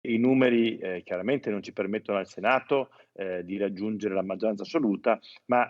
I numeri, chiaramente non ci permettono al Senato, di raggiungere la maggioranza assoluta, ma,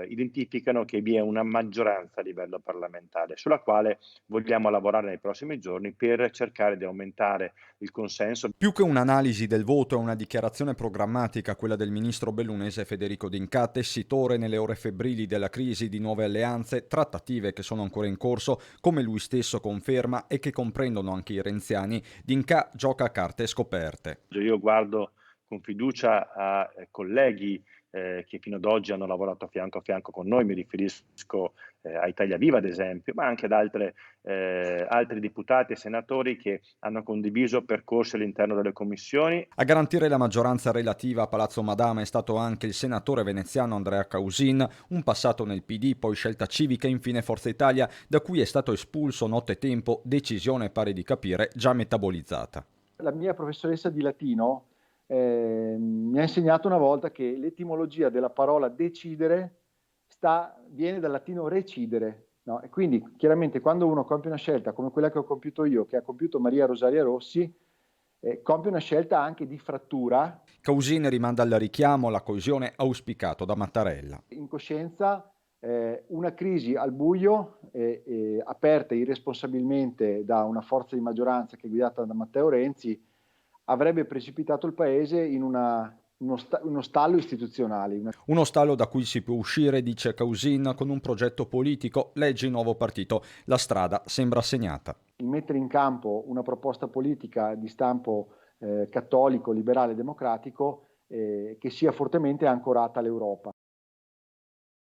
identificano che vi è una maggioranza a livello parlamentare, sulla quale vogliamo lavorare nei prossimi giorni per cercare di aumentare il consenso. Più che un'analisi del voto è una dichiarazione programmatica, quella del ministro bellunese Federico D'Incà, tessitore nelle ore febbrili della crisi di nuove alleanze, trattative che sono ancora in corso, come lui stesso conferma e che comprendono anche i renziani. D'Incà gioca a carte scoperte. Io guardo con fiducia a, colleghi, che fino ad oggi hanno lavorato fianco a fianco con noi, mi riferisco, a Italia Viva ad esempio, ma anche ad altri deputati e senatori che hanno condiviso percorsi all'interno delle commissioni. A garantire la maggioranza relativa a Palazzo Madama è stato anche il senatore veneziano Andrea Causin, un passato nel PD, poi Scelta Civica e infine Forza Italia, da cui è stato espulso nottetempo, decisione pare di capire già metabolizzata. La mia professoressa di latino mi ha insegnato una volta che l'etimologia della parola decidere viene dal latino recidere, no? E quindi chiaramente quando uno compie una scelta come quella che ho compiuto io, che ha compiuto Maria Rosaria Rossi, compie una scelta anche di frattura. Causin rimanda al richiamo alla coesione auspicato da Mattarella. In coscienza una crisi al buio, aperta irresponsabilmente da una forza di maggioranza che è guidata da Matteo Renzi, avrebbe precipitato il Paese in uno stallo istituzionale. Uno stallo da cui si può uscire, dice Causin, con un progetto politico, legge il nuovo partito. La strada sembra segnata. Il mettere in campo una proposta politica di stampo cattolico, liberale, democratico che sia fortemente ancorata all'Europa.